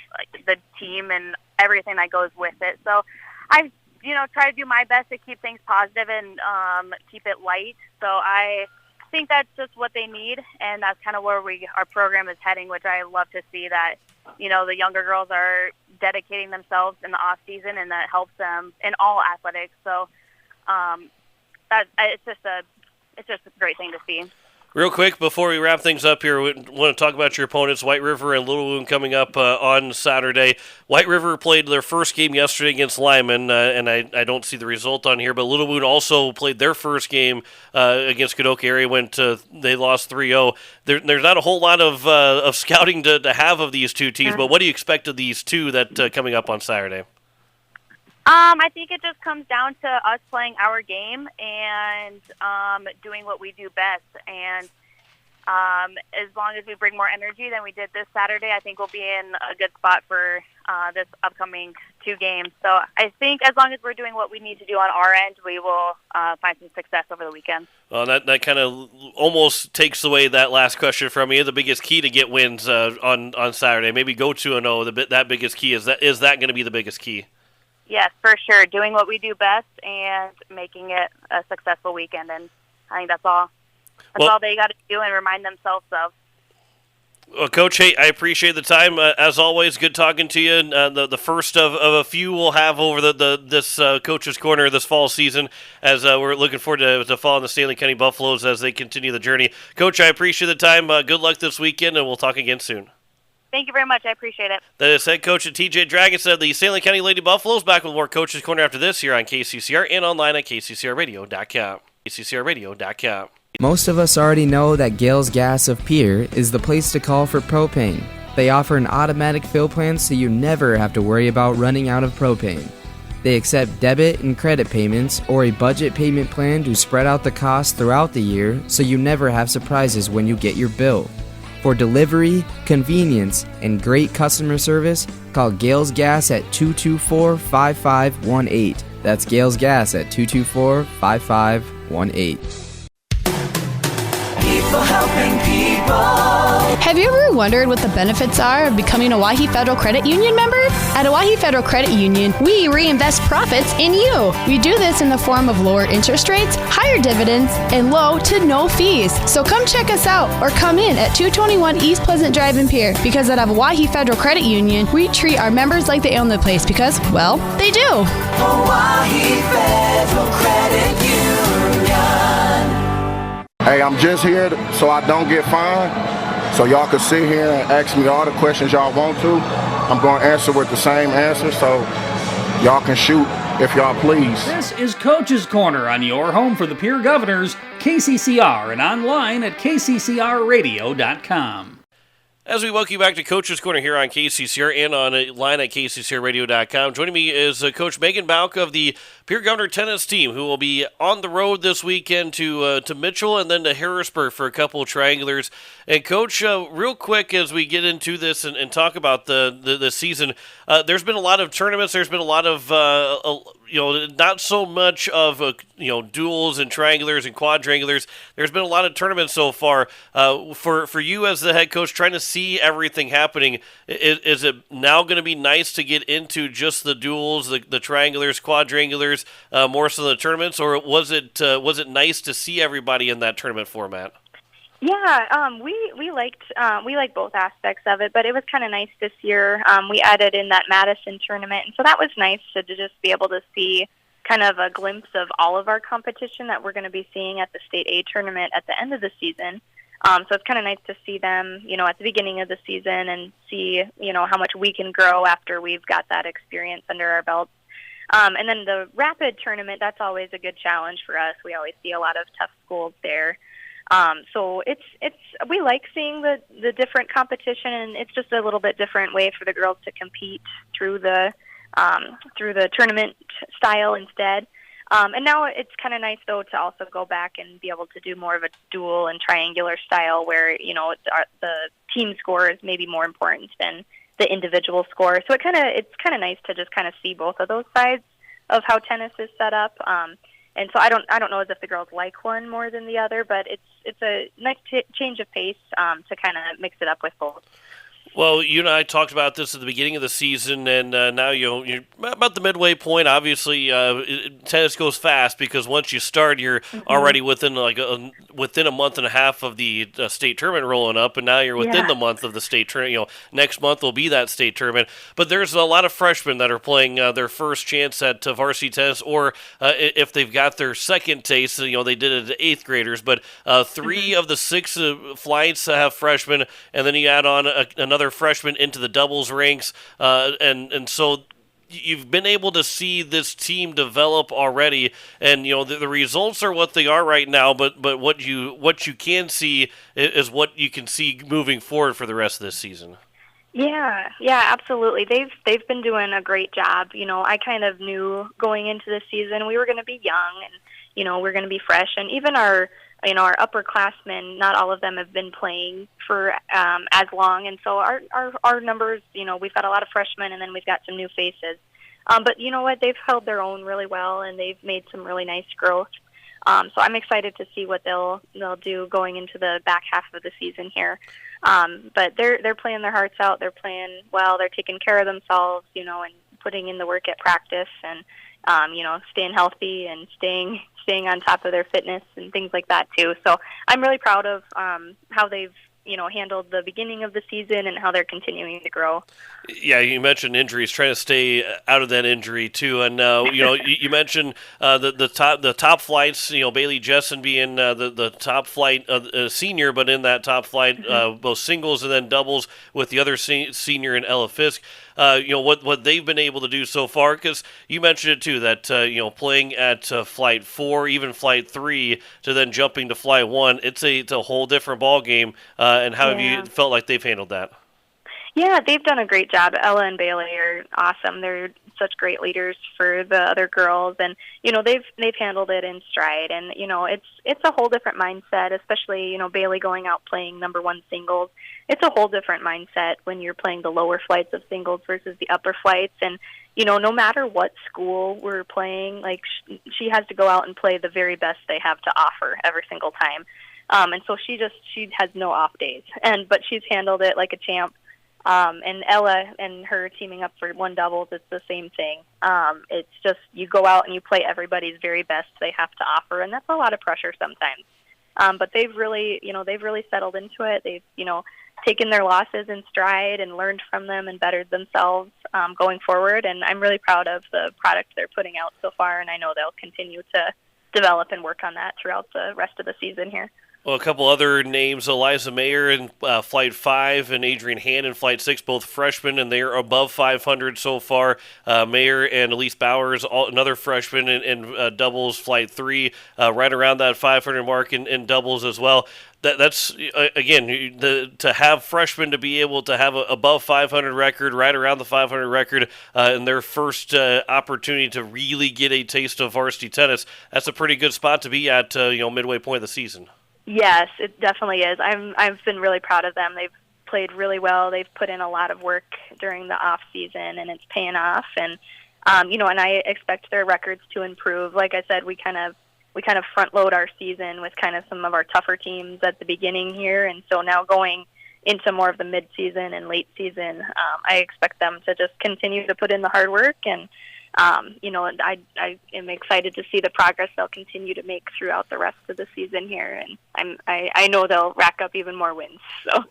the team and everything that goes with it. So I, try to do my best to keep things positive and keep it light. So I think that's just what they need, and that's kind of where our program is heading, which I love to see, that the younger girls are dedicating themselves in the off season, and that helps them in all athletics. So it's just a great thing to see. Real quick, before we wrap things up here, we want to talk about your opponents, White River and Little Wound, coming up on Saturday. White River played their first game yesterday against Lyman, and I don't see the result on here, but Little Wound also played their first game against Kadoka area. They lost 3-0. There's not a whole lot of scouting to have of these two teams, but what do you expect of these two that coming up on Saturday? I think it just comes down to us playing our game and doing what we do best. And as long as we bring more energy than we did this Saturday, I think we'll be in a good spot for this upcoming 2 games. So I think as long as we're doing what we need to do on our end, we will find some success over the weekend. Well, that kind of almost takes away that last question from me. The biggest key to get wins on Saturday, maybe go 2-0. That biggest key, is that going to be the biggest key? Yes, for sure. Doing what we do best and making it a successful weekend. And I think that's all. That's all they got to do and remind themselves of. Well, Coach, hey, I appreciate the time. As always, good talking to you. The first of a few we'll have over this Coach's Corner this fall season, as we're looking forward to following the Stanley County Buffaloes as they continue the journey. Coach, I appreciate the time. Good luck this weekend, and we'll talk again soon. Thank you very much. I appreciate it. That is head coach at TJ Dragon of the Stanley County Lady Buffaloes. Back with more Coach's Corner after this here on KCCR and online at kccrradio.com. kccrradio.com. Most of us already know that Gales Gas of Pierre is the place to call for propane. They offer an automatic fill plan so you never have to worry about running out of propane. They accept debit and credit payments or a budget payment plan to spread out the cost throughout the year so you never have surprises when you get your bill. For delivery, convenience, and great customer service, call Gales Gas at 224-5518. That's Gales Gas at 224-5518. People helping people. Have you ever wondered what the benefits are of becoming a Owyhee Federal Credit Union member? At Owyhee Federal Credit Union, we reinvest profits in you. We do this in the form of lower interest rates, higher dividends, and low to no fees. So come check us out or come in at 221 East Pleasant Drive in Pierre, because at Owyhee Federal Credit Union, we treat our members like they own the place because, well, they do. Owyhee Federal Credit Union. Hey, I'm just here so I don't get fined, so y'all can sit here and ask me all the questions y'all want to. I'm going to answer with the same answer, so y'all can shoot if y'all please. This is Coach's Corner on your home for the Pierre Governors, KCCR, and online at kccrradio.com. As we welcome you back to Coach's Corner here on KCCR and online at kccrradio.com. Joining me is Coach Megan Bauck of the Pierre Governor tennis team, who will be on the road this weekend to Mitchell and then to Harrisburg for a couple of triangulars. And Coach, real quick as we get into this and talk about the season, there's been a lot of tournaments. There's been a lot of not so much of duels and triangulars and quadrangulars. There's been a lot of tournaments so far. For you as the head coach, trying to see everything happening, is it now going to be nice to get into just the duels, the triangulars, quadrangulars, more so the tournaments, or was it nice to see everybody in that tournament format? Yeah, we liked both aspects of it, but it was kind of nice this year. We added in that Madison tournament, and so that was nice to just be able to see kind of a glimpse of all of our competition that we're going to be seeing at the State A tournament at the end of the season. So it's kind of nice to see them, at the beginning of the season and see, how much we can grow after we've got that experience under our belts. And then the Rapid tournament, that's always a good challenge for us. We always see a lot of tough schools there. So we like seeing the different competition, and it's just a little bit different way for the girls to compete through the tournament style instead. And now it's kind of nice, though, to also go back and be able to do more of a dual and triangular style where, the team score is maybe more important than the individual score. So it's kind of nice to just kind of see both of those sides of how tennis is set up. And so I don't know as if the girls like one more than the other, but it's a nice change of pace to kind of mix it up with both. Well, you and I talked about this at the beginning of the season, and now you're about the midway point. Obviously, tennis goes fast because once you start, you're already within within a month and a half of the state tournament rolling up, and now you're within the month of the state tournament. Next month will be that state tournament. But there's a lot of freshmen that are playing their first chance at varsity tennis, or if they've got their second taste, they did it to eighth graders. But 3 of the 6 flights have freshmen, and then you add on another freshman into the doubles ranks, and so you've been able to see this team develop already, and the results are what they are right now, but what you can see is what you can see moving forward for the rest of this season. Yeah, absolutely. They've been doing a great job. I kind of knew going into the season we were going to be young, and we're going to be fresh, and even our upperclassmen, not all of them have been playing for as long, and so our numbers, we've got a lot of freshmen, and then we've got some new faces. But you know what? They've held their own really well, and they've made some really nice growth. So I'm excited to see what they'll do going into the back half of the season here. But they're playing their hearts out. They're playing well. They're taking care of themselves, and putting in the work at practice and staying healthy and staying on top of their fitness and things like that too. So I'm really proud of how they've handled the beginning of the season and how they're continuing to grow. Yeah, you mentioned injuries, trying to stay out of that injury too, and you mentioned the top flights. Bailey Jessen being the top flight senior, but in that top flight, both singles and then doubles with the other senior in Ella Fisk. What they've been able to do so far, because you mentioned it too, that playing at flight 4, even flight 3, to then jumping to flight 1, it's a whole different ball game. And how have you felt like they've handled that? Yeah, they've done a great job. Ella and Bailey are awesome. They're such great leaders for the other girls, and they've handled it in stride. And it's a whole different mindset, especially Bailey going out playing number 1 singles. It's a whole different mindset when you're playing the lower flights of singles versus the upper flights. And no matter what school we're playing, like she has to go out and play the very best they have to offer every single time. And so she has no off days, but she's handled it like a champ. And Ella and her teaming up for 1 doubles, it's the same thing. It's just you go out and you play everybody's very best they have to offer, and that's a lot of pressure sometimes. But they've really settled into it. They've taken their losses in stride and learned from them and bettered themselves going forward. And I'm really proud of the product they're putting out so far, and I know they'll continue to develop and work on that throughout the rest of the season here. Well, a couple other names, Eliza Mayer in Flight 5 and Adrian Hand in Flight 6, both freshmen, and they're above 500 so far. Mayer and Elise Bowers, another freshman in doubles Flight 3, right around that 500 mark in doubles as well. That's again, to have freshmen to be able to have a above 500 record, right around the 500 record, in their first opportunity to really get a taste of varsity tennis. That's a pretty good spot to be at, midway point of the season. Yes, it definitely is. I've been really proud of them. They've played really well. They've put in a lot of work during the off season, and it's paying off. And and I expect their records to improve. Like I said, we kind of front load our season with kind of some of our tougher teams at the beginning here, and so now going into more of the mid season and late season, I expect them to just continue to put in the hard work. And I am excited to see the progress they'll continue to make throughout the rest of the season here, and I know they'll rack up even more wins. So,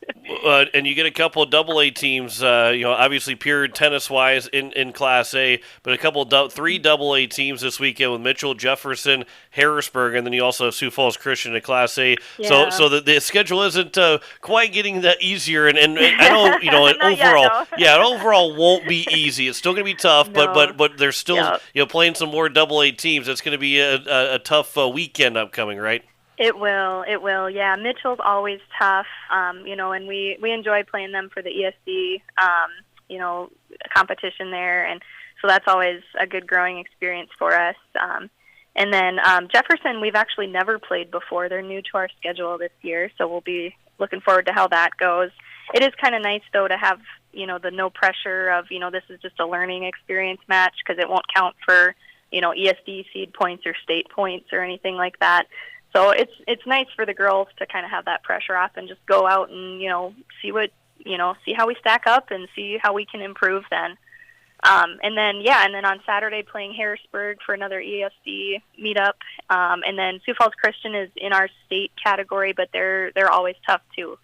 and you get a couple of AA teams, obviously pure tennis-wise in Class A, but a couple of 3 AA teams this weekend with Mitchell, Jefferson, Harrisburg, and then you also have Sioux Falls Christian in Class A. Yeah. So the schedule isn't quite getting that easier, and I know overall, it overall won't be easy. It's still going to be tough, No. but there's still playing some more AA teams. It's going to be a tough weekend upcoming, right? It will. Yeah, Mitchell's always tough, and we enjoy playing them for the ESD, competition there, and so that's always a good growing experience for us. And then Jefferson, we've actually never played before. They're new to our schedule this year, so we'll be looking forward to how that goes. It is kind of nice, though, to have, the no pressure of, this is just a learning experience match, because it won't count for, ESD seed points or state points or anything like that. So it's nice for the girls to kind of have that pressure off and just go out and, see how we stack up and see how we can improve then. And then on Saturday playing Harrisburg for another ESD meetup. And then Sioux Falls Christian is in our state category, but they're always tough too.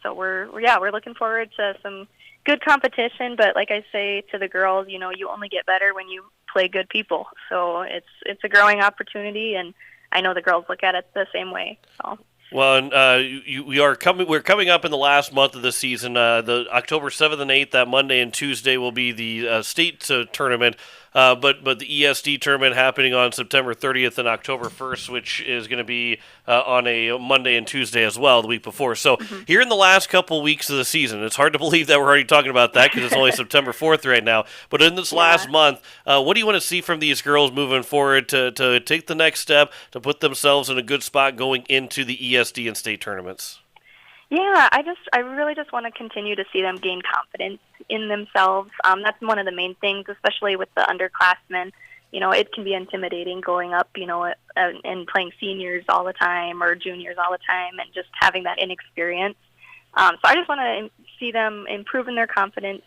So we're looking forward to some good competition, but like I say to the girls, you only get better when you play good people. So it's a growing opportunity, and I know the girls look at it the same way. So. Well, and we're coming up in the last month of the season. The October 7th and 8th, that Monday and Tuesday, will be the state tournament. But the ESD tournament happening on September 30th and October 1st, which is going to be on a Monday and Tuesday as well, the week before. So here in the last couple weeks of the season, it's hard to believe that we're already talking about that because it's only September 4th right now. But in this last month, what do you want to see from these girls moving forward to take the next step, to put themselves in a good spot going into the ESD and state tournaments? Yeah, I really just want to continue to see them gain confidence in themselves. That's one of the main things, especially with the underclassmen. It can be intimidating going up, and playing seniors all the time or juniors all the time, and just having that inexperience. So I just want to see them improve in their confidence,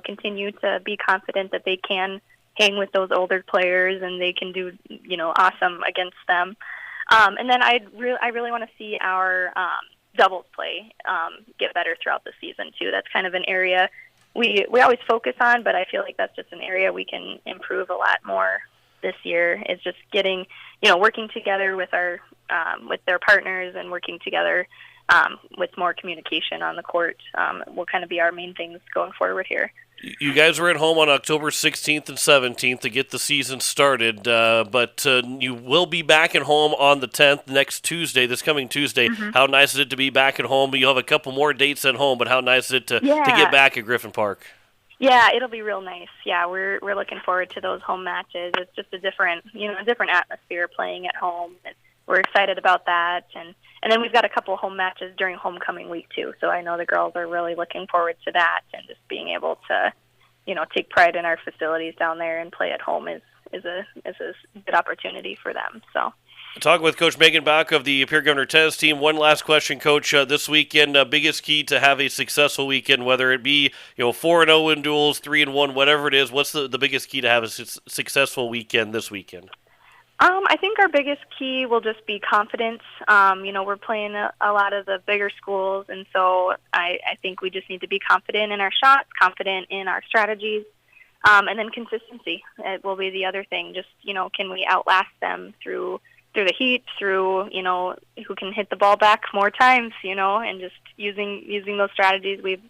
continue to be confident that they can hang with those older players and they can do, awesome against them. And then I really want to see our doubles play get better throughout the season too. That's kind of an area we always focus on, but I feel like that's just an area we can improve a lot more this year, is just getting, working together with our with their partners and working together with more communication on the court will kind of be our main things going forward here. You guys were at home on October 16th and 17th to get the season started, but you will be back at home on the 10th this coming Tuesday. Mm-hmm. How nice is it to be back at home? You'll have a couple more dates at home, but how nice is it to get back at Griffin Park? Yeah, it'll be real nice. Yeah, we're looking forward to those home matches. It's just a different atmosphere playing at home. We're excited about that, and then we've got a couple home matches during homecoming week too. So I know the girls are really looking forward to that, and just being able to, take pride in our facilities down there and play at home is a good opportunity for them. So. Talking with Coach Megan Bauck of the Pierre Governor tennis team. One last question, Coach. This weekend, biggest key to have a successful weekend, whether it be 4-0 in duels, 3-1, whatever it is. What's the biggest key to have a successful weekend this weekend? I think our biggest key will just be confidence. We're playing a lot of the bigger schools, and so I think we just need to be confident in our shots, confident in our strategies, and then consistency. It will be the other thing. Just, can we outlast them through the heat, through, who can hit the ball back more times, and just using those strategies we've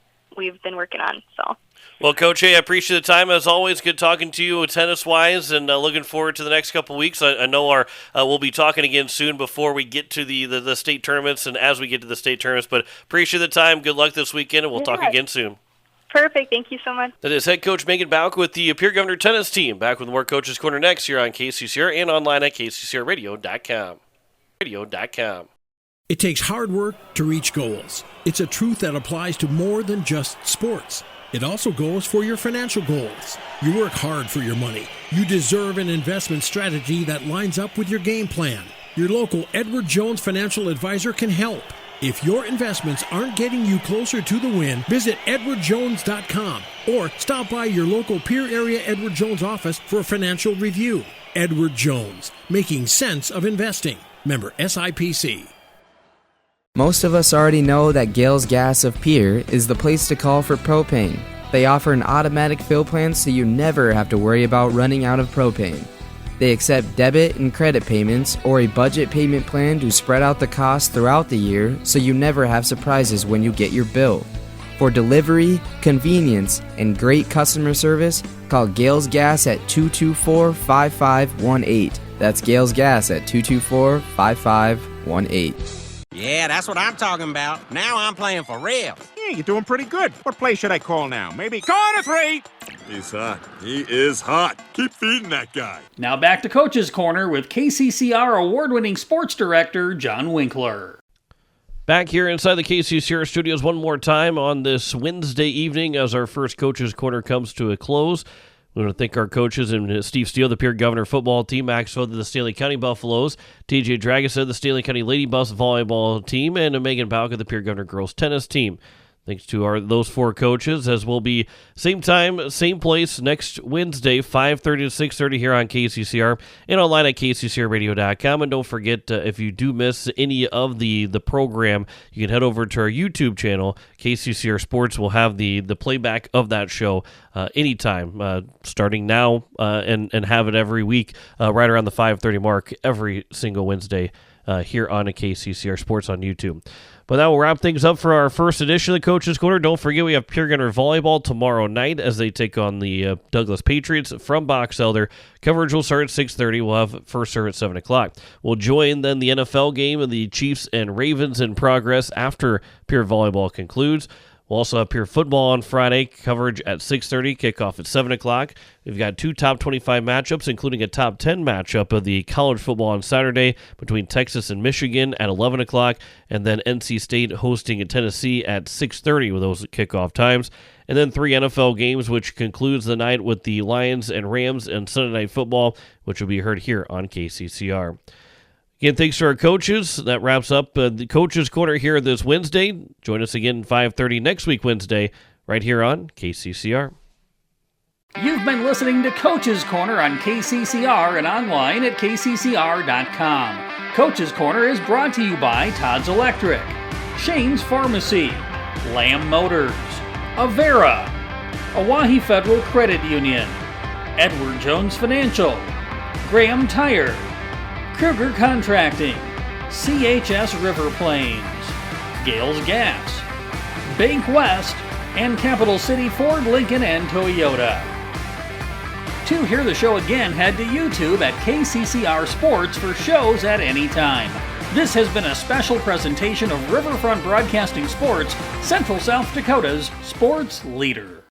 been working on. So. Well, Coach, I appreciate the time as always. Good talking to you tennis-wise, and looking forward to the next couple of weeks. I know we'll be talking again soon before we get to the state tournaments and as we get to the state tournaments. But appreciate the time. Good luck this weekend, and we'll talk again soon. Perfect. Thank you so much. That is head coach Megan Bauck with the Pierre Governor tennis team. Back with more Coach's Corner next here on KCCR and online at kccrradio.com. It takes hard work to reach goals. It's a truth that applies to more than just sports. It also goes for your financial goals. You work hard for your money. You deserve an investment strategy that lines up with your game plan. Your local Edward Jones financial advisor can help. If your investments aren't getting you closer to the win, visit edwardjones.com or stop by your local Pierre area Edward Jones office for a financial review. Edward Jones, making sense of investing. Member SIPC. Most of us already know that Gales Gas of Pierre is the place to call for propane. They offer an automatic fill plan so you never have to worry about running out of propane. They accept debit and credit payments or a budget payment plan to spread out the cost throughout the year so you never have surprises when you get your bill. For delivery, convenience, and great customer service, call Gales Gas at 224-5518. That's Gales Gas at 224-5518. Yeah, that's what I'm talking about. Now I'm playing for real. Yeah, you're doing pretty good. What play should I call now? Maybe corner three. He's hot. He is hot. Keep feeding that guy. Now back to Coach's Corner with KCCR award-winning sports director John Winkler. Back here inside the KCCR studios one more time on this Wednesday evening as our first Coach's Corner comes to a close. We want to thank our coaches and Steve Steele, the Pierre Governor football team, Max Foth, the Stanley County Buffaloes, TJ Dragosa, the Stanley County Lady Buffs volleyball team, and Megan Bauck of the Pierre Governor girls tennis team. Thanks to those four coaches, as we'll be same time, same place next Wednesday, 5:30 to 6:30 here on KCCR and online at kccrradio.com. And don't forget, if you do miss any of the program, you can head over to our YouTube channel. KCCR Sports will have the playback of that show anytime, starting now, and have it every week right around the 5:30 mark every single Wednesday here on a KCCR Sports on YouTube. But that will wrap things up for our first edition of the Coach's Corner. Don't forget we have Pierre Governor Volleyball tomorrow night as they take on the Douglas Patriots from Box Elder. Coverage will start at 6:30. We'll have first serve at 7 o'clock. We'll join then the NFL game of the Chiefs and Ravens in progress after Pierre Volleyball concludes. We'll also have Pierre Football on Friday, coverage at 6:30, kickoff at 7 o'clock. We've got two top 25 matchups, including a top 10 matchup of the college football on Saturday between Texas and Michigan at 11 o'clock, and then NC State hosting Tennessee at 6:30 with those kickoff times. And then three NFL games, which concludes the night with the Lions and Rams and Sunday Night Football, which will be heard here on KCCR. Again, thanks to our coaches. That wraps up the Coach's Corner here this Wednesday. Join us again 5:30 next week Wednesday right here on KCCR. You've been listening to Coach's Corner on KCCR and online at kccr.com. Coach's Corner is brought to you by Todd's Electric, Shane's Pharmacy, Lamb Motors, Avera, Owyhee Federal Credit Union, Edward Jones Financial, Graham Tire, Kruger Contracting, CHS River Plains, Gales Gas, Bank West, and Capital City Ford, Lincoln, and Toyota. To hear the show again, head to YouTube at KCCR Sports for shows at any time. This has been a special presentation of Riverfront Broadcasting Sports, Central South Dakota's sports leader.